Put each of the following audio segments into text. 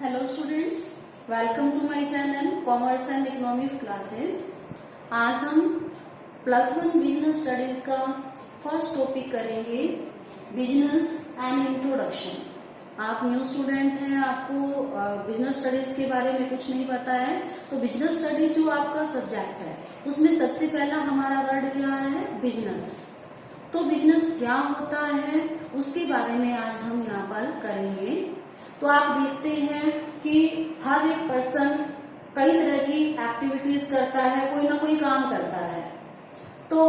Hello students, welcome to my channel commerce and economics classes. आज हम +1 business studies का first topic करेंगे, business and introduction. आप new student हैं, आपको बिजनेस स्टडीज के बारे में कुछ नहीं पता है, तो बिजनेस स्टडी जो आपका सब्जेक्ट है उसमें सबसे पहला हमारा वर्ड क्या है? बिजनेस। तो बिजनेस क्या होता है उसके बारे में आज हम यहाँ पर करेंगे। तो आप देखते हैं कि हर एक पर्सन कई तरह की एक्टिविटीज करता है, कोई ना कोई काम करता है। तो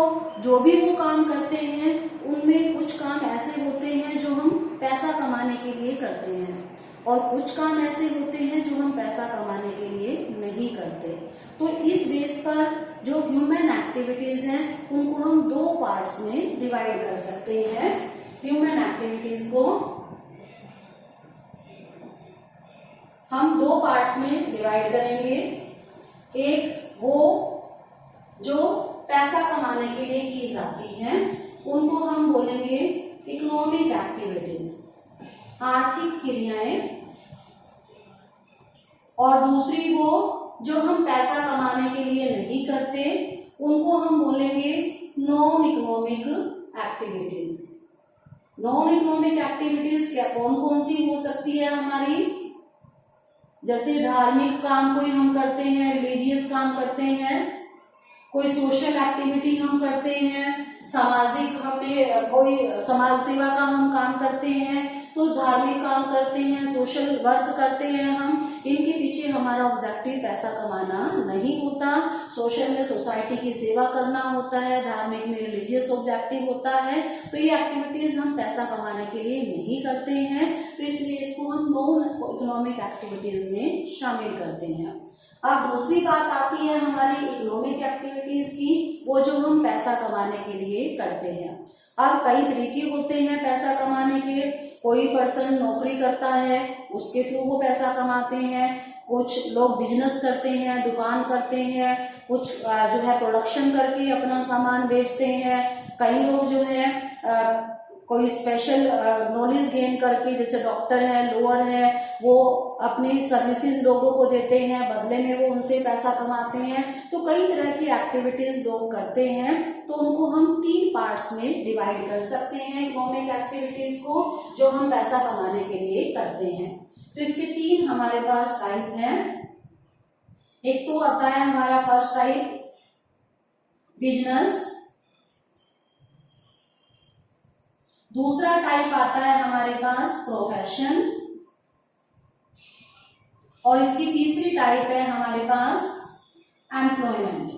जो भी वो काम करते हैं उनमें कुछ काम ऐसे होते हैं जो हम पैसा कमाने के लिए करते हैं, और कुछ काम ऐसे होते हैं जो हम पैसा कमाने के लिए नहीं करते। तो इस बेस पर जो ह्यूमन एक्टिविटीज हैं उनको हम दो पार्ट्स में डिवाइड कर सकते हैं। ह्यूमन एक्टिविटीज को हम दो पार्ट्स में डिवाइड करेंगे। एक वो जो पैसा कमाने के लिए की जाती हैं, उनको हम बोलेंगे इकोनॉमिक एक्टिविटीज, आर्थिक क्रियाएं। और दूसरी वो जो हम पैसा कमाने के लिए नहीं करते, उनको हम बोलेंगे non economic activities. Non economic activities क्या कौन कौन सी हो सकती है हमारी? जैसे धार्मिक काम कोई हम करते हैं, रिलीजियस काम करते हैं, कोई सोशल एक्टिविटी हम करते हैं, सामाजिक हमें कोई समाज सेवा का हम काम करते हैं, तो धार्मिक काम करते हैं, सोशल वर्क करते हैं हम। इनके पीछे हमारा ऑब्जेक्टिव पैसा कमाना नहीं होता। सोशल में सोसाइटी की सेवा करना होता है, धार्मिक में रिलीजियस ऑब्जेक्टिव होता है। तो ये एक्टिविटीज हम पैसा कमाने के लिए नहीं करते हैं, तो इसलिए इसको हम नॉन इकोनॉमिक एक्टिविटीज में शामिल करते हैं। अब दूसरी बात आती है हमारी इकोनॉमिक एक्टिविटीज की, वो जो हम पैसा कमाने के लिए करते हैं। अब कई तरीके होते हैं पैसा कमाने के। कोई पर्सन नौकरी करता है, उसके थ्रू वो पैसा कमाते हैं। कुछ लोग बिजनेस करते हैं, दुकान करते हैं, कुछ जो है प्रोडक्शन करके अपना सामान बेचते हैं। कई लोग जो है कोई स्पेशल नॉलेज गेन करके, जैसे डॉक्टर है, लॉयर है, वो अपनी सर्विसेज लोगों को देते हैं, बदले में वो उनसे पैसा कमाते हैं। तो कई तरह की एक्टिविटीज लोग करते हैं, तो उनको हम 3 पार्ट्स में डिवाइड कर सकते हैं इकोनॉमिक एक्टिविटीज को, जो हम पैसा कमाने के लिए करते हैं। तो इसके 3 हमारे पास टाइप हैं। एक तो आता है हमारा फर्स्ट टाइप बिजनेस, दूसरा टाइप आता है हमारे पास प्रोफेशन, और इसकी तीसरी टाइप है हमारे पास एम्प्लॉयमेंट।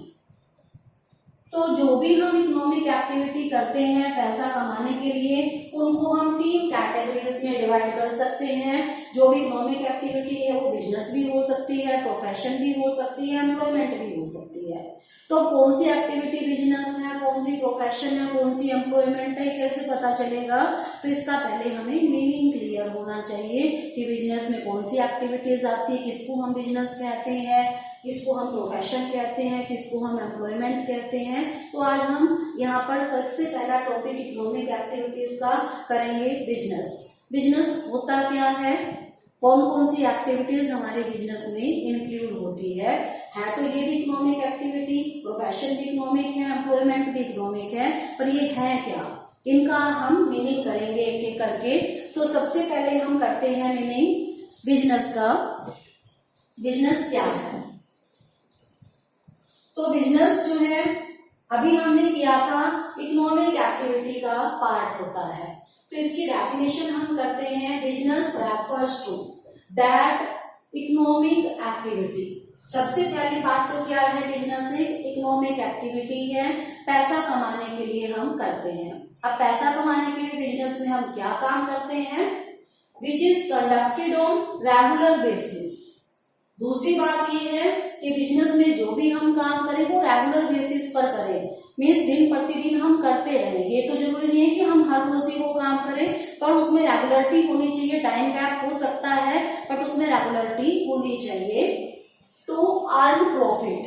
तो जो भी हम इकोनॉमिक एक्टिविटी करते हैं पैसा कमाने के लिए, उनको हम 3 कैटेगरीज में डिवाइड कर सकते हैं। जो भी इकोनॉमिक एक्टिविटी है वो बिजनेस भी हो सकती है, प्रोफेशन भी हो सकती है, एम्प्लॉयमेंट भी हो सकती है। तो कौन सी एक्टिविटी बिजनेस है, कौन सी प्रोफेशन है, कौन सी एम्प्लॉयमेंट है, कैसे पता चलेगा? तो इसका पहले हमें मीनिंग क्लियर होना चाहिए कि बिजनेस में कौन सी एक्टिविटीज आती है, किसको हम बिजनेस कहते हैं, किसको हम प्रोफेशन कहते हैं, किसको हम एम्प्लॉयमेंट कहते हैं। तो आज हम यहाँ पर सबसे पहला टॉपिक इकोनॉमिक एक्टिविटीज का करेंगे, बिजनेस। बिजनेस होता क्या है, कौन कौन सी एक्टिविटीज हमारे बिजनेस में इंक्लूड होती है तो ये भी इकोनॉमिक एक्टिविटी, प्रोफेशन भी इकोनॉमिक है, एम्प्लॉयमेंट भी इकोनॉमिक है, पर ये है क्या, इनका हम मीनिंग करेंगे एक एक करके। तो सबसे पहले हम करते हैं मीनिंग बिजनेस का। बिजनेस क्या है? तो बिजनेस जो है अभी हमने किया था इकोनॉमिक एक्टिविटी का पार्ट होता है। तो इसकी डेफिनेशन हम करते हैं, business refers to that economic activity. सबसे पहली बात तो क्या है, बिजनेस एक इकोनॉमिक एक्टिविटी है, पैसा कमाने के लिए हम करते हैं। अब पैसा कमाने के लिए बिजनेस में हम क्या काम करते हैं? विच is conducted on regular basis. दूसरी बात ये है कि बिजनेस में जो भी हम काम करें वो रेगुलर बेसिस पर करें, मीन्स दिन प्रतिदिन हम करते रहें। ये तो जरूरी नहीं है कि हम हर रोज ही वो काम करें, पर उसमें रेगुलरिटी होनी चाहिए। टाइम गैप हो सकता है, बट उसमें रेगुलरिटी होनी चाहिए। टू अर्न प्रॉफिट,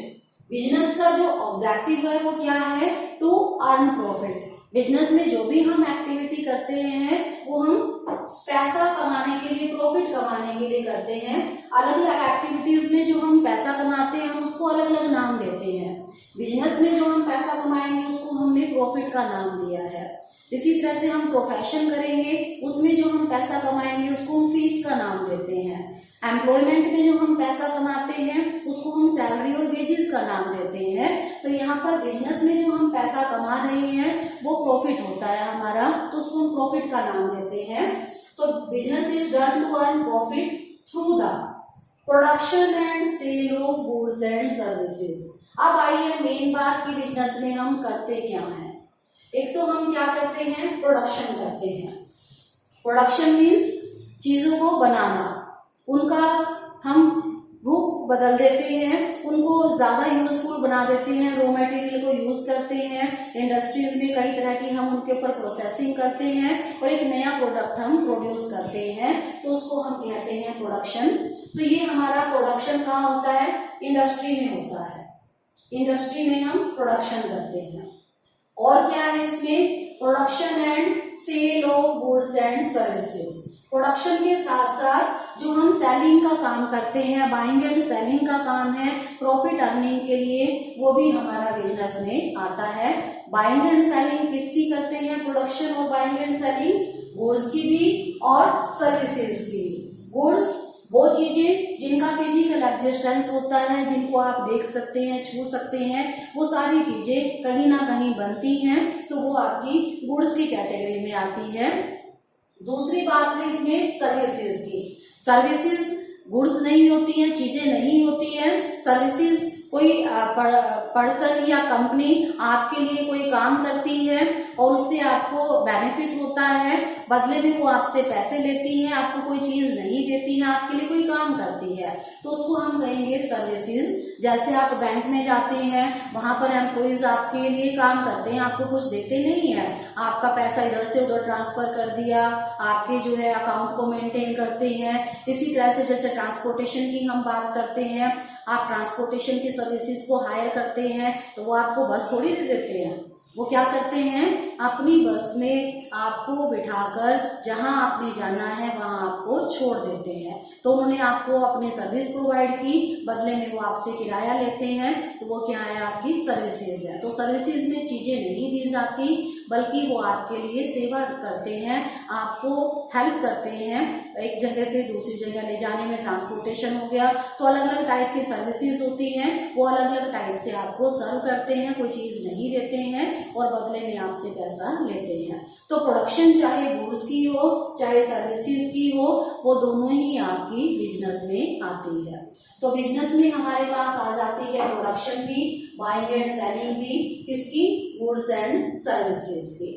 बिजनेस का जो ऑब्जेक्टिव है वो क्या है? To earn profit. बिजनेस में जो भी हम एक्टिविटी करते हैं वो हम पैसा कमाने के लिए, प्रॉफिट कमाने के लिए लिए करते हैं। अलग अलग एक्टिविटीज में जो हम पैसा कमाते हैं हम उसको अलग अलग नाम देते हैं। बिजनेस में जो हम पैसा कमाएंगे उसको हमने प्रॉफिट का नाम दिया है। इसी तरह से हम प्रोफेशन करेंगे, उसमें जो हम पैसा कमाएंगे उसको हम फीस का नाम देते हैं। एम्प्लॉयमेंट में जो हम पैसा कमाते हैं उसको हम सैलरी और वेजेस का नाम देते हैं। तो यहाँ पर बिजनेस में जो हम पैसा कमा रहे हैं वो प्रॉफिट होता है हमारा, तो उसको हम प्रॉफिट का नाम देते हैं। तो business is done to earn profit through the production and sale of goods and services. अब आइए मेन बात की बिजनेस में हम करते क्या हैं। एक तो हम क्या करते हैं, प्रोडक्शन करते हैं। प्रोडक्शन मीन्स चीजों को बनाना, उनका हम रूप बदल देते हैं, उनको ज्यादा यूजफुल बना देते हैं, रॉ मटेरियल को यूज करते हैं। इंडस्ट्रीज में कई तरह की हम उनके ऊपर प्रोसेसिंग करते हैं और एक नया प्रोडक्ट हम प्रोड्यूस करते हैं, तो उसको हम कहते हैं प्रोडक्शन। तो ये हमारा प्रोडक्शन कहाँ होता है, इंडस्ट्री में होता है। इंडस्ट्री में हम प्रोडक्शन करते हैं। और क्या है इसमें, production and sale of goods and services. Production के साथ साथ जो हम सेलिंग का काम करते हैं, बाइंग एंड सेलिंग का काम है प्रॉफिट अर्निंग के लिए, वो भी हमारा बिजनेस में आता है। बाइंग एंड सेलिंग किसकी करते हैं, प्रोडक्शन और बाइंग एंड सेलिंग, गुड्स की भी और सर्विसेज की भी। गुड्स वो चीजें जिनका फिजिकल एग्जिस्टेंस होता है, जिनको आप देख सकते हैं, छू सकते हैं, वो सारी चीजें कहीं ना कहीं बनती हैं, तो वो आपकी गुड्स की कैटेगरी में आती है। दूसरी बात है इसमें सर्विसेज की। सर्विसेज गुड्स नहीं होती है, चीजें नहीं होती है। सर्विसेज कोई पर्सन या कंपनी आपके लिए कोई काम करती है और उससे आपको बेनिफिट होता है, बदले में वो आपसे पैसे लेती है, आपको कोई चीज नहीं देती है, आपके लिए कोई काम करती है, तो उसको हम कहेंगे सर्विसेज। जैसे आप बैंक में जाते हैं, वहां पर एम्प्लॉइज आपके लिए काम करते हैं, आपको कुछ देते नहीं है, आपका पैसा इधर से उधर ट्रांसफर कर दिया, आपके जो है अकाउंट को मेंटेन करते हैं। इसी तरह से जैसे ट्रांसपोर्टेशन की हम बात करते हैं, आप ट्रांसपोर्टेशन की सर्विसेज को हायर करते हैं, तो वो आपको बस थोड़ी दे देते हैं, वो क्या करते हैं, अपनी बस में आपको बिठाकर जहां आपने जाना है वहां आपको छोड़ देते हैं। तो उन्होंने आपको अपनी सर्विस प्रोवाइड की, बदले में वो आपसे किराया लेते हैं, तो वो क्या है, आपकी सर्विसेज है। तो सर्विसेज में चीजें नहीं दी जाती, बल्कि वो आपके लिए सेवा करते हैं, आपको हेल्प करते हैं एक जगह से दूसरी जगह ले जाने में। ट्रांसपोर्टेशन हो गया, तो अलग अलग टाइप की सर्विसेज होती हैं, वो अलग अलग टाइप से आपको सर्व करते हैं, कोई चीज नहीं देते हैं और बदले में आपसे पैसा लेते हैं। तो प्रोडक्शन चाहे गुड्स की हो चाहे सर्विसेज की हो, वो दोनों ही आपकी बिजनेस में आती है। तो बिजनेस में हमारे पास आ जाती है प्रोडक्शन भी, बाइंग एंड सेलिंग भी, किसकी, गुड्स एंड सर्विसेज की।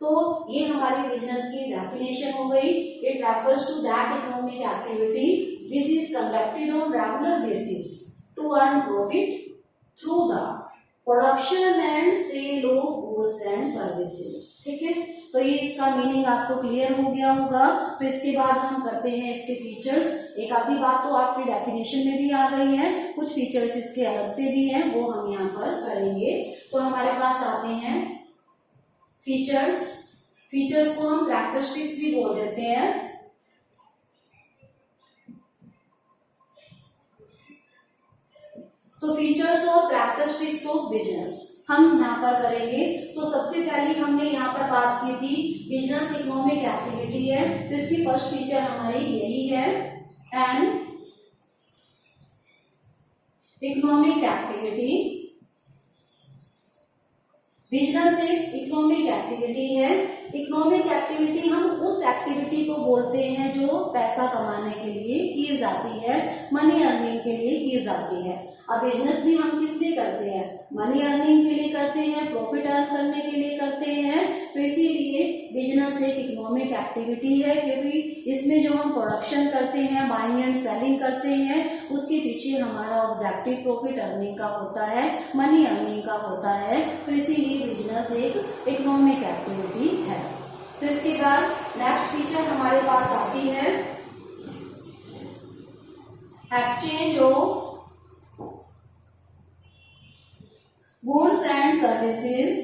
तो ये हमारी बिजनेस की डेफिनेशन हो गई। It refers to that economic activity which is conducted on regular basis to earn profit through the production and sale of goods and services. ठीक है, तो ये इसका मीनिंग आपको क्लियर हो गया होगा। तो इसके बाद हम करते हैं इसके फीचर्स। एक आधी बात तो आपकी डेफिनेशन में भी आ गई है, कुछ फीचर्स इसके अलग से भी हैं, वो हम यहाँ पर करेंगे। तो हमारे पास आते हैं फीचर्स। फीचर्स को हम कैरेक्टरिस्टिक्स भी बोल देते हैं। तो फीचर्स और कैरेक्टरिस्टिक्स ऑफ बिजनेस हम यहाँ पर करेंगे। तो सबसे पहले हमने यहाँ पर बात की थी बिजनेस इकोनॉमिक एक्टिविटी है, तो इसकी फर्स्ट फीचर हमारी यही है, एन इकोनॉमिक एक्टिविटी। बिजनेस एक इकोनॉमिक एक्टिविटी है। इकोनॉमिक एक्टिविटी हम उस एक्टिविटी को बोलते हैं जो पैसा कमाने के लिए की जाती है, मनी अर्निंग के लिए की जाती है। अब बिजनेस भी हम किस लिए करते हैं, मनी अर्निंग के लिए करते हैं, प्रॉफिट अर्न करने के लिए करते हैं। तो इसीलिए बिजनेस एक इकोनॉमिक एक्टिविटी है, क्योंकि इसमें जो हम प्रोडक्शन करते हैं, बाइंग एंड सेलिंग करते हैं, उसके पीछे हमारा ऑब्जेक्टिव प्रॉफिट अर्निंग का होता है, मनी अर्निंग का होता है। तो इसीलिए बिजनेस एक इकोनॉमिक एक्टिविटी है। तो इसके बाद नेक्स्ट फीचर हमारे पास आती है exchange of goods and services.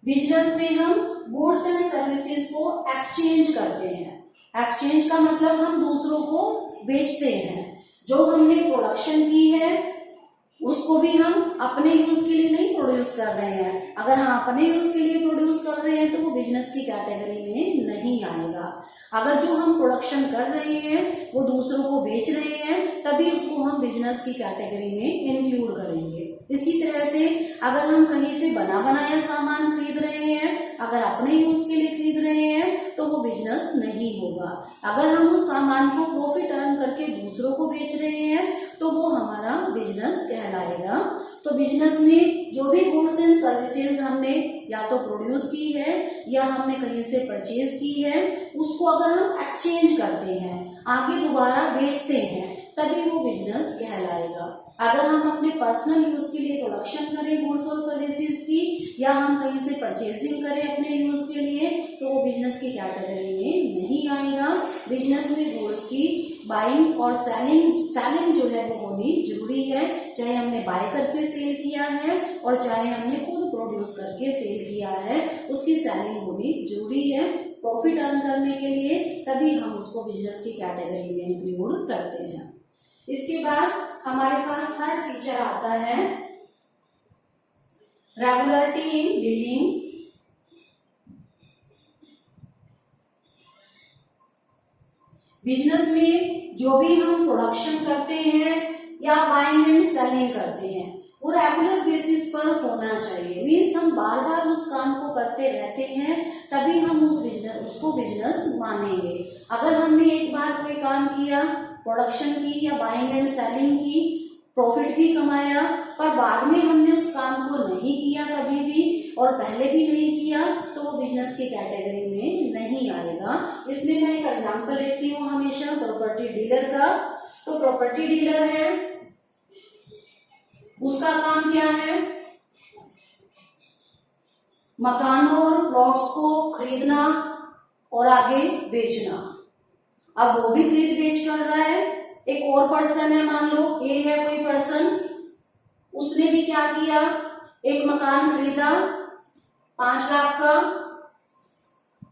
Business में हम गुड्स एंड सर्विसेज को एक्सचेंज करते हैं। एक्सचेंज का मतलब हम दूसरों को बेचते हैं। जो हमने प्रोडक्शन की है उसको भी हम अपने यूज के लिए नहीं प्रोड्यूस कर रहे हैं। अगर हम अपने यूज के लिए प्रोड्यूस कर रहे हैं तो वो बिजनेस की कैटेगरी में नहीं आएगा। अगर जो हम प्रोडक्शन कर रहे हैं वो दूसरों को बेच रहे हैं तभी उसको हम बिजनेस की कैटेगरी में इंक्लूड करेंगे। इसी तरह से अगर हम कहीं से बना बनाया सामान खरीद रहे हैं, अगर अपने यूज के लिए खरीद रहे हैं तो वो बिजनेस नहीं होगा। अगर हम उस सामान को प्रॉफिट अर्न करके दूसरों को बेच रहे हैं तो वो हमारा बिजनेस कहलाएगा। तो बिजनेस में जो भी गुड्स एंड सर्विसेज हमने या तो प्रोड्यूस की है या हमने कहीं से परचेज की है, उसको अगर हम एक्सचेंज करते हैं, आगे दोबारा बेचते हैं, तभी वो बिजनेस कहलाएगा। अगर हम अपने पर्सनल यूज के लिए प्रोडक्शन करें गुड्स और सर्विसेज की, या हम कहीं से परचेसिंग करें अपने यूज के लिए, तो वो बिजनेस की कैटेगरी में नहीं आएगा। बिजनेस में गुड्स की बाइंग और सेलिंग जो है वो होनी जरूरी है। चाहे हमने बाय करके सेल किया है और चाहे हमने खुद प्रोड्यूस करके सेल किया है, उसकी सेलिंग होनी जरूरी है प्रॉफिट अर्न करने के लिए, तभी हम उसको बिजनेस की कैटेगरी में इंक्लूड करते हैं। इसके बाद हमारे पास थर्ड फीचर आता है रेगुलरिटी इन डीलिंग। बिजनेस में जो भी हम प्रोडक्शन करते हैं या बाइंग एंड सेलिंग करते हैं वो रेगुलर बेसिस पर होना चाहिए। मीन्स हम बार बार उस काम को करते रहते हैं तभी हम उसको बिजनेस मानेंगे। अगर हमने एक बार कोई काम किया, प्रोडक्शन की या बाइंग एंड सेलिंग की, प्रॉफिट भी कमाया, पर बाद में हमने उस काम को नहीं किया कभी भी और पहले भी नहीं किया, तो वो बिजनेस की कैटेगरी में नहीं आएगा। इसमें मैं एक एग्जांपल लेती हूँ हमेशा प्रॉपर्टी डीलर का। तो प्रॉपर्टी डीलर है, उसका काम क्या है? मकानों और प्लॉट्स को खरीदना और आगे बेचना। अब वो भी खरीद बेच कर रहा है। एक और पर्सन है, मान लो ए है कोई पर्सन, उसने भी क्या किया, एक मकान खरीदा 5 लाख का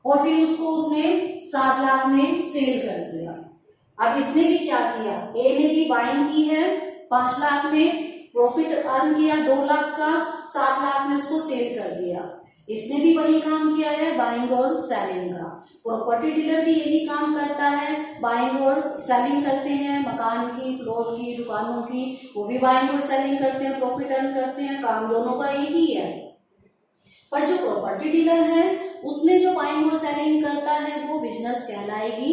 और फिर उसको उसने 7 लाख में सेल कर दिया। अब इसने भी क्या किया, ए ने भी बाइंग की है 5 लाख में, प्रॉफिट अर्न किया 2 लाख का, 7 लाख में उसको सेल कर दिया। इसने भी वही काम किया है, बाइंग और सेलिंग का। प्रॉपर्टी डीलर भी यही काम करता है, बाइंग और सेलिंग करते हैं, मकान की, प्लॉट की, दुकानों की, वो भी बाइंग और सेलिंग करते हैं, प्रॉफिट अर्न करते हैं। काम दोनों का एक ही है। पर जो प्रॉपर्टी डीलर है उसने जो बाइंग और सेलिंग करता है वो बिजनेस कहलाएगी।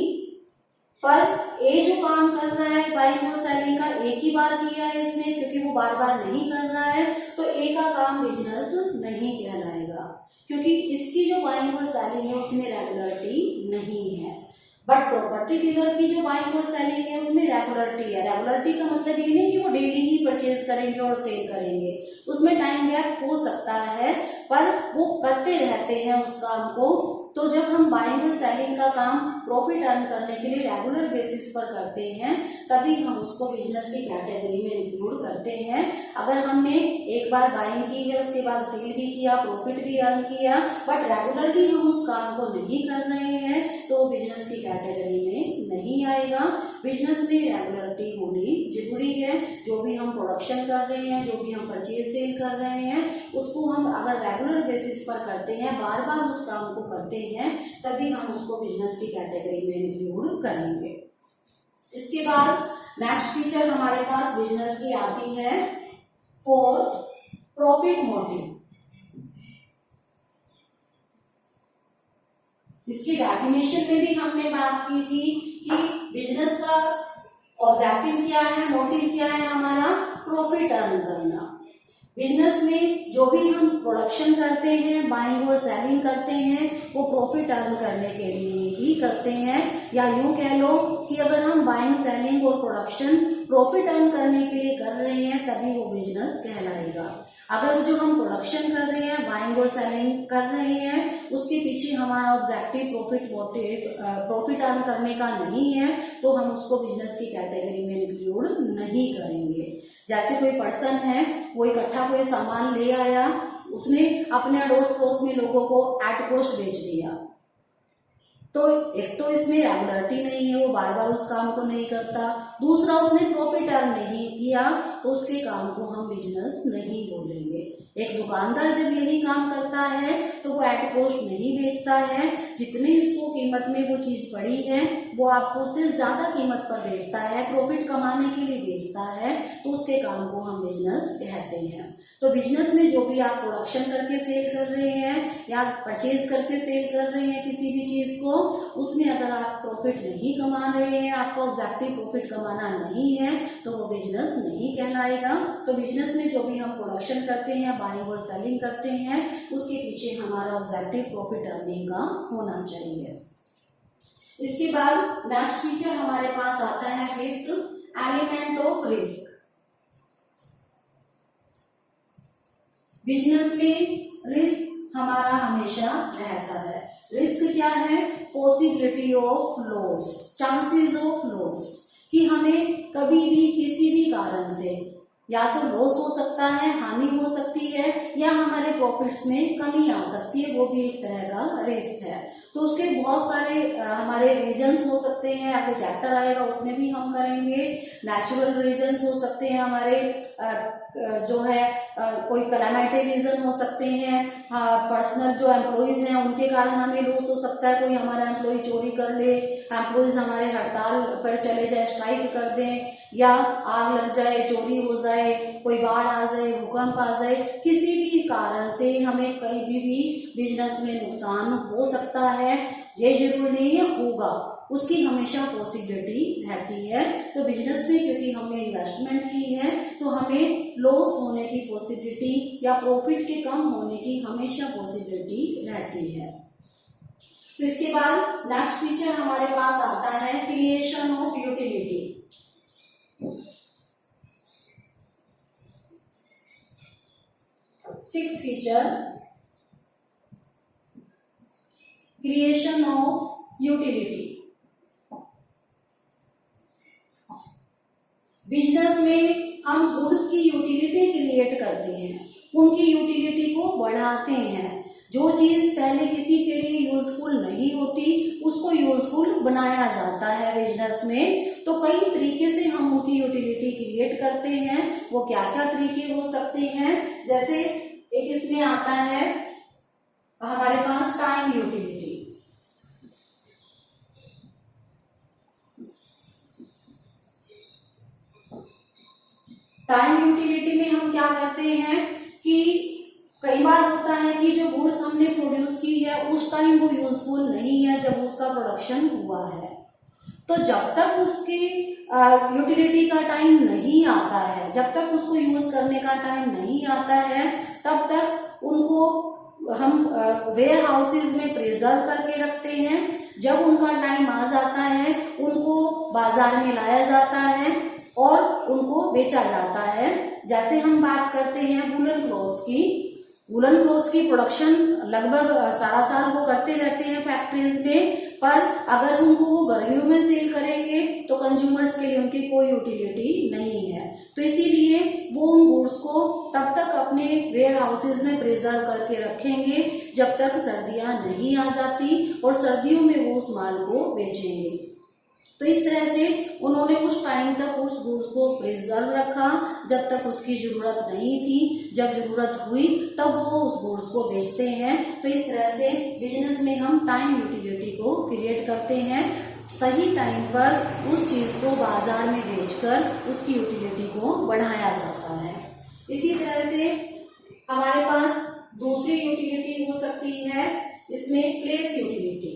पर ए जो काम कर रहा है बाइंग और सेलिंग का, एक ही बार किया है इसने, क्योंकि वो बार बार नहीं कर रहा है, तो ए का काम बिजनेस नहीं कहलाएगा, क्योंकि इसकी जो बाइंग और सेलिंग है उसमें रेगुलरिटी नहीं है। बट प्रॉपर्टी डीलर की जो बाइंग और सेलिंग है उसमें रेगुलरिटी है। रेगुलरिटी का मतलब ये नहीं कि वो डेली ही परचेज करेंगे और सेल करेंगे, उसमें टाइम गैप हो सकता है, पर वो करते रहते हैं उस काम को। तो जब हम बाइंग और सेलिंग का काम प्रॉफिट अर्न करने के लिए रेगुलर बेसिस पर करते हैं तभी हम उसको बिजनेस की कैटेगरी में इंक्लूड करते हैं। अगर हमने एक बार बाइंग की है, उसके बाद सेल भी किया, प्रॉफिट भी अर्न किया, बट रेगुलरली हम उस काम को नहीं कर रहे हैं, तो बिजनेस की कैटेगरी में नहीं आएगा। बिजनेस में रेगुलरिटी होनी जरूरी है। जो भी हम प्रोडक्शन कर रहे हैं, जो भी हम परचेज सेल कर रहे हैं, उसको हम अगर रेगुलर बेसिस पर करते हैं, बार बार उस काम को करते हैं, तभी हम उसको बिजनेस की कैटेगरी में इंक्लूड करेंगे। इसके बाद नेक्स्ट फीचर हमारे पास बिजनेस की आती है फोर्थ, प्रॉफिट मोटिव। इसकी डेफिनेशन में भी हमने बात की थी कि बिजनेस का ऑब्जेक्टिव क्या है, मोटिव क्या है हमारा, प्रॉफिट अर्न करना। बिजनेस में जो भी हम प्रोडक्शन करते हैं, बाइंग और सेलिंग करते हैं, वो प्रॉफिट अर्न करने के लिए ही करते हैं। या यूं कह लो कि अगर हम बाइंग, सेलिंग और प्रोडक्शन प्रॉफिट अर्न करने के लिए कर रहे हैं तभी वो बिजनेस कहलाएगा। अगर जो हम प्रोडक्शन कर रहे हैं, बाइंग और सेलिंग कर रहे हैं, उसके पीछे हमारा ऑब्जेक्टिव प्रॉफिट अर्न करने का नहीं है, तो हम उसको बिजनेस की कैटेगरी में इंक्लूड नहीं करेंगे। जैसे कोई पर्सन है, वो इकट्ठा कोई सामान ले आया, उसने अपने अड़ोस पड़ोस में लोगों को एट कॉस्ट बेच दिया, तो एक तो इसमें रेगुलरिटी नहीं है, वो बार बार उस काम को नहीं करता। दूसरा, उसने प्रॉफिट अर्न नहीं किया, तो उसके काम को हम बिजनेस नहीं बोलेंगे। एक दुकानदार जब यही काम करता है तो वो एट कॉस्ट नहीं बेचता है, जितनी इसको कीमत में वो चीज पड़ी है वो आपको उससे ज्यादा कीमत पर बेचता है, प्रॉफिट कमाने के लिए बेचता है, तो उसके काम को हम बिजनेस कहते हैं। तो बिजनेस में जो भी आप प्रोडक्शन करके सेल कर रहे हैं या परचेज करके सेल कर रहे हैं किसी भी चीज को, उसमें अगर आप प्रॉफिट नहीं कमा रहे हैं, आपका ऑब्जेक्टिव प्रॉफिट कमाना नहीं है, तो वो बिजनेस नहीं कहलाएगा। तो बिजनेस में जो भी हम प्रोडक्शन करते हैं, बाइंग और सेलिंग करते हैं, उसके पीछे हमारा ऑब्जेक्टिव प्रॉफिट अर्निंग का होना चाहिए। इसके बाद नेक्स्ट फीचर हमारे पास आता है fifth, element of risk. Business में रिस्क हमारा हमेशा रहता है। रिस्क क्या है? Possibility of loss, chances of loss, कि हमें कभी भी किसी भी कारण से या तो लॉस हो सकता है, हानि हो सकती है, या हमारे प्रॉफिट्स में कमी आ सकती है, वो भी एक तरह का रिस्क है। तो उसके बहुत सारे हमारे रीजंस हो सकते हैं, आगे चैप्टर आएगा उसमें भी हम करेंगे। नेचुरल रीजंस हो सकते हैं हमारे, जो है कोई क्लाइमेटिक रीजन हो सकते हैं, पर्सनल जो एम्प्लॉइज हैं उनके कारण हमें लॉस हो सकता है, कोई हमारा एम्प्लॉय चोरी कर ले, एम्प्लॉइज हमारे हड़ताल पर चले जाए, स्ट्राइक कर दें, या आग लग जाए, चोरी हो जाए, कोई बाढ़ आ जाए, भूकंप आ जाए, किसी भी कारण से हमें कहीं भी बिजनेस में नुकसान हो सकता है। ये जरूरी नहीं है होगा, उसकी हमेशा पॉसिबिलिटी रहती है। तो बिजनेस में क्योंकि हमने इन्वेस्टमेंट की है तो हमें लॉस होने की पॉसिबिलिटी या प्रॉफिट के कम होने की हमेशा पॉसिबिलिटी रहती है। तो इसके बाद नेक्स्ट फीचर हमारे पास आता है creation of utility. Sixth feature, creation of utility. Business में हम गुड्स की यूटिलिटी क्रिएट करते हैं, उनकी यूटिलिटी को बढ़ाते हैं। जो चीज पहले किसी के लिए यूजफुल नहीं होती उसको यूजफुल बनाया जाता है बिजनेस में। तो कई तरीके से हम उनकी यूटिलिटी क्रिएट करते हैं। वो क्या क्या तरीके हो सकते हैं? जैसे एक इसमें आता है हमारे पास टाइम यूटिलिटी। टाइम यूटिलिटी में हम क्या करते हैं कि कई बार होता है कि जो गुड्स हमने प्रोड्यूस की है उस टाइम वो यूजफुल नहीं है जब उसका प्रोडक्शन हुआ है, तो जब तक उसकी यूटिलिटी का टाइम नहीं आता है, जब तक उसको यूज करने का टाइम नहीं आता है, तब तक उनको हम वेयर हाउसेज में प्रिजर्व करके रखते हैं। जब उनका टाइम आ जाता है उनको बाजार में लाया जाता है और उनको बेचा जाता है। जैसे हम बात करते हैं वुलन क्लॉथ्स की, वुलन क्लॉथ्स की प्रोडक्शन लगभग सारा साल वो करते रहते हैं फैक्ट्रीज में, पर अगर उनको वो गर्मियों में सेल करेंगे तो कंज्यूमर्स के लिए उनकी कोई यूटिलिटी नहीं है। तो इसीलिए वो उन गुड्स को तब तक अपने वेयर हाउसेज में प्रिजर्व करके रखेंगे जब तक सर्दियां नहीं आ जाती, और सर्दियों में वो उस माल को बेचेंगे। तो इस तरह से उन्होंने उस टाइम तक उस गुड्स को प्रिजर्व रखा जब तक उसकी जरूरत नहीं थी, जब जरूरत हुई तब वो उस गुड्स को बेचते हैं। तो इस तरह से बिजनेस में हम टाइम यूटिलिटी को क्रिएट करते हैं। सही टाइम पर उस चीज को बाजार में बेचकर उसकी यूटिलिटी को बढ़ाया जाता है। इसी तरह से हमारे पास दूसरी यूटिलिटी हो सकती है इसमें प्लेस यूटिलिटी।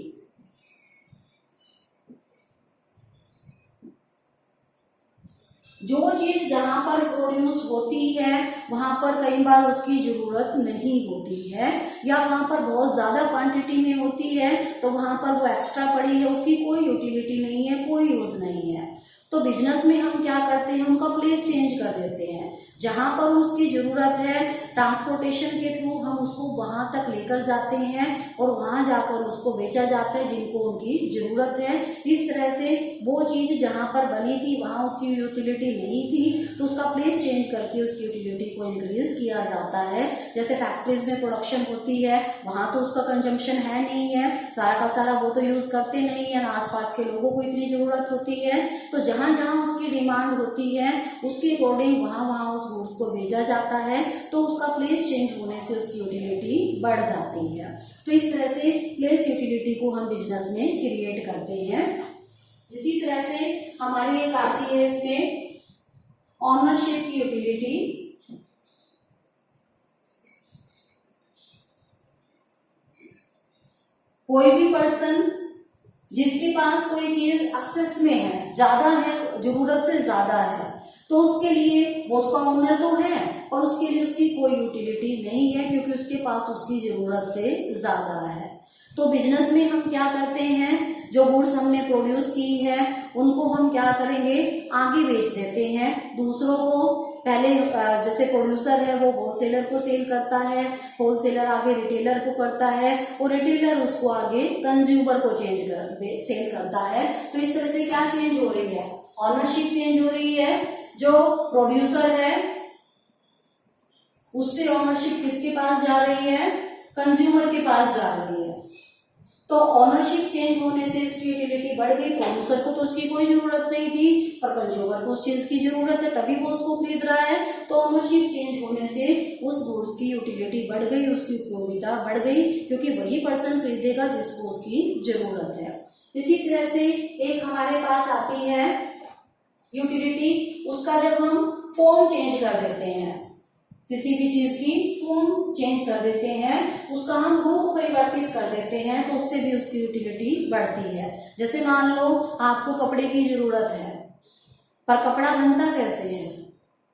जो चीज जहां पर प्रोड्यूस होती है वहां पर कई बार उसकी जरूरत नहीं होती है, या वहां पर बहुत ज्यादा क्वांटिटी में होती है तो वहां पर वो एक्स्ट्रा पड़ी है, उसकी कोई यूटिलिटी नहीं है, कोई यूज नहीं है। तो बिजनेस में हम क्या करते हैं, उनका प्लेस चेंज कर देते हैं। जहां पर उसकी जरूरत है ट्रांसपोर्टेशन के थ्रू हम उसको वहां तक लेकर जाते हैं और वहां जाकर उसको बेचा जाता है जिनको उनकी जरूरत है। इस तरह से वो चीज जहां पर बनी थी वहां उसकी यूटिलिटी नहीं थी तो उसका प्लेस चेंज करके उसकी यूटिलिटी को इंक्रीज किया जाता है। जैसे फैक्ट्रीज में प्रोडक्शन होती है, वहां तो उसका कंजम्पशन है नहीं है, सारा का सारा वो तो यूज करते नहीं है, आसपास के लोगों को इतनी जरूरत होती है, तो जहां जहां उसकी डिमांड होती है उसके अकॉर्डिंग वहां वहां उस गुड्स को भेजा जाता है, तो उसका प्लेस चेंज होने से उसकी यूटिलिटी बढ़ जाती है। तो इस तरह से प्लेस यूटिलिटी को हम बिजनेस में क्रिएट करते हैं। इसी तरह से हमारी एक आती है इसमें ऑनरशिप की यूटिलिटी। कोई भी पर्सन जिसके पास कोई चीज एक्सेस में है, ज्यादा है, जरूरत से ज्यादा है, तो उसके लिए वो उसका ओनर तो है और उसके लिए उसकी कोई यूटिलिटी नहीं है क्योंकि उसके पास उसकी जरूरत से ज्यादा है। तो बिजनेस में हम क्या करते हैं, जो गुड्स हमने प्रोड्यूस की है उनको हम क्या करेंगे, आगे बेच देते हैं दूसरों को। पहले जैसे प्रोड्यूसर है वो होलसेलर को सेल करता है, होलसेलर आगे रिटेलर को करता है और रिटेलर उसको आगे कंज्यूमर को सेल करता है। तो इस तरह से क्या चेंज हो रही है, ऑनरशिप चेंज हो रही है। जो प्रोड्यूसर है उससे ऑनरशिप किसके पास जा रही है, कंज्यूमर के पास जा रही है। तो ऑनरशिप चेंज होने से उसकी यूटिलिटी बढ़ गई। प्रोड्यूसर को तो उसकी कोई जरूरत नहीं थी पर कंज्यूमर को उस चीज की जरूरत है तभी वो उसको खरीद रहा है। तो ऑनरशिप चेंज होने से उस गुड्स की यूटिलिटी बढ़ गई, उसकी उपयोगिता बढ़ गई क्योंकि वही पर्सन खरीदेगा जिसको उसकी जरूरत है। इसी तरह से एक हमारे पास आती है यूटिलिटी, उसका जब हम फॉर्म चेंज कर देते हैं, किसी भी चीज की फॉर्म चेंज कर देते हैं, उसका हम रूप परिवर्तित कर देते हैं, तो उससे भी उसकी यूटिलिटी बढ़ती है। जैसे मान लो आपको कपड़े की जरूरत है पर कपड़ा बनता कैसे है,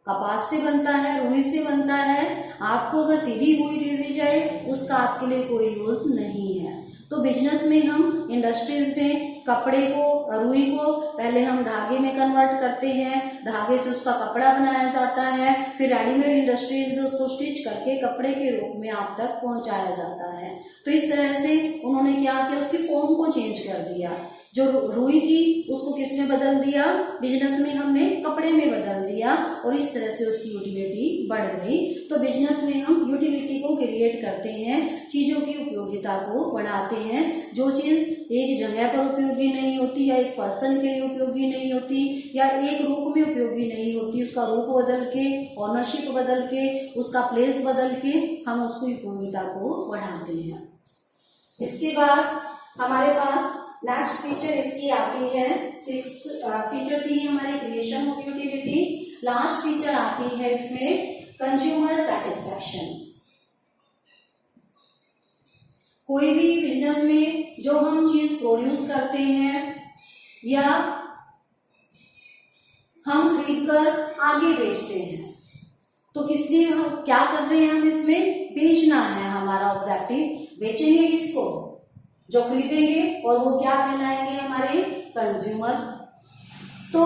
कपास से बनता है, रुई से बनता है। आपको अगर सीधी रुई दे दी जाए उसका आपके लिए कोई यूज नहीं है। तो बिजनेस में हम इंडस्ट्रीज में कपड़े को, रुई को पहले हम धागे में कन्वर्ट करते हैं, धागे से उसका कपड़ा बनाया जाता है, फिर रेडीमेड इंडस्ट्रीज में उसको स्टिच करके कपड़े के रूप में आप तक पहुंचाया जाता है। तो इस तरह से उन्होंने क्या किया, उसकी फॉर्म को चेंज कर दिया। जो रुई थी उसको किस में बदल दिया, बिजनेस में हमने कपड़े में बदल दिया और इस तरह से उसकी यूटिलिटी बढ़ गई। तो बिजनेस में हम यूटिलिटी को क्रिएट करते हैं, चीजों की उपयोगिता को बढ़ाते हैं। जो चीज एक जगह पर उपयोगी नहीं होती या एक पर्सन के लिए उपयोगी नहीं होती या एक रूप में उपयोगी नहीं होती, उसका रूप बदल के, ऑनरशिप बदल के, उसका प्लेस बदल के हम उसकी उपयोगिता को बढ़ाते हैं। इसके बाद हमारे पास नेक्स्ट फीचर इसकी आती है, सिक्स्थ फीचर थी हमारी creation of utility. Last feature आती है इसमें कंज्यूमर सेटिस्फैक्शन। कोई भी बिजनेस में जो हम चीज प्रोड्यूस करते हैं या हम खरीदकर आगे बेचते हैं, तो किसलिए हम क्या कर रहे हैं, हम इसमें बेचना है हमारा ऑब्जेक्टिव। बेचेंगे किसको, जो खरीदेंगे, और वो क्या कहलाएंगे, हमारे कंज्यूमर। तो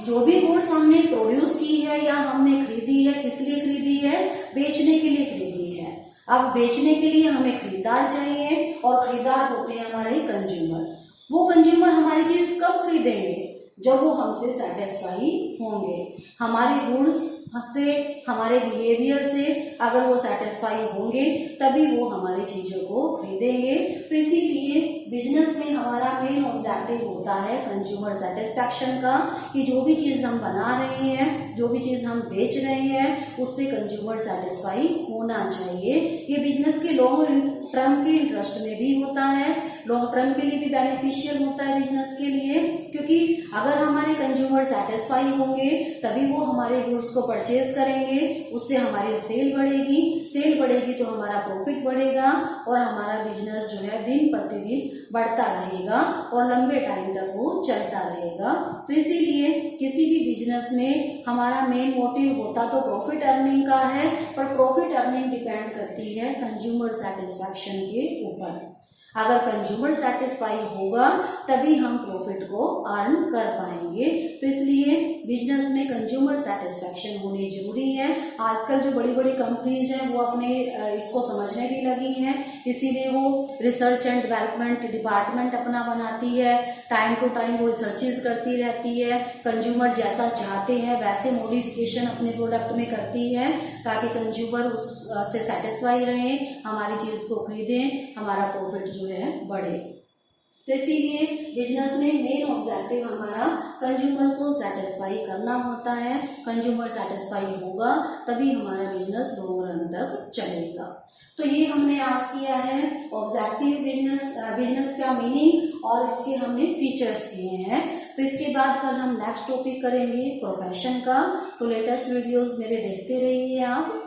जो भी गुड्स हमने प्रोड्यूस की है या हमने खरीदी है, किस लिए खरीदी है, बेचने के लिए खरीदी है। अब बेचने के लिए हमें खरीदार चाहिए और खरीदार होते हैं हमारे कंज्यूमर। वो कंज्यूमर हमारी चीज कब खरीदेंगे, जब वो हमसे सेटिस्फाई होंगे, हमारी गुड्स से, हमारे बिहेवियर से अगर वो सेटिस्फाई होंगे तभी वो हमारी चीजों को खरीदेंगे। तो इसीलिए बिजनेस में हमारा मेन ऑब्जेक्टिव होता है कंज्यूमर सेटिस्फैक्शन का, कि जो भी चीज हम बना रहे हैं, जो भी चीज हम बेच रहे हैं, उससे कंज्यूमर सेटिस्फाई होना चाहिए। ये बिजनेस के लॉन्ग टर्म के इंटरेस्ट में भी होता है, लॉन्ग टर्म के लिए भी बेनिफिशियल होता है बिजनेस के लिए, क्योंकि अगर हमारे कंज्यूमर सेटिस्फाई होंगे तभी वो हमारे गुड्स को परचेज करेंगे, उससे हमारी सेल बढ़ेगी, सेल बढ़ेगी तो हमारा प्रॉफिट बढ़ेगा और हमारा बिजनेस जो है दिन प्रतिदिन बढ़ता रहेगा और लंबे टाइम तक वो चलता रहेगा। तो इसीलिए किसी भी बिजनेस में हमारा मेन मोटिव होता तो प्रॉफिट अर्निंग का है, पर प्रॉफिट अर्निंग डिपेंड करती है कंज्यूमर सेटिस्फैक्शन के ऊपर। अगर कंज्यूमर सेटिस्फाई होगा तभी हम प्रॉफिट को अर्न कर पाएंगे। तो इसलिए बिजनेस में कंज्यूमर सेटिस्फेक्शन होनी जरूरी है। आजकल जो बड़ी बड़ी कंपनीज हैं वो अपने इसको समझने भी लगी हैं, इसीलिए वो रिसर्च एंड डेवलपमेंट डिपार्टमेंट अपना बनाती है, टाइम टू टाइम वो रिसर्चेज करती रहती है, कंज्यूमर जैसा चाहते हैं वैसे मॉडिफिकेशन अपने प्रोडक्ट में करती है ताकि कंज्यूमर उससे सेटिस्फाई रहे, हमारी चीज को खरीदें, हमारा प्रॉफिट जो है बढ़े। तो इसीलिए बिजनेस में मेन ऑब्जेक्टिव हमारा कंज्यूमर को सेटिस्फाई करना होता है। कंज्यूमर सेटिस्फाई होगा तभी हमारा बिजनेस लॉन्ग रन तक चलेगा। तो ये हमने आज किया है ऑब्जेक्टिव बिजनेस का मीनिंग और इसके हमने फीचर्स किए हैं। तो इसके बाद कल हम नेक्स्ट टॉपिक करेंगे प्रोफेशन का। तो लेटेस्ट वीडियोस मेरे देखते रहिए आप।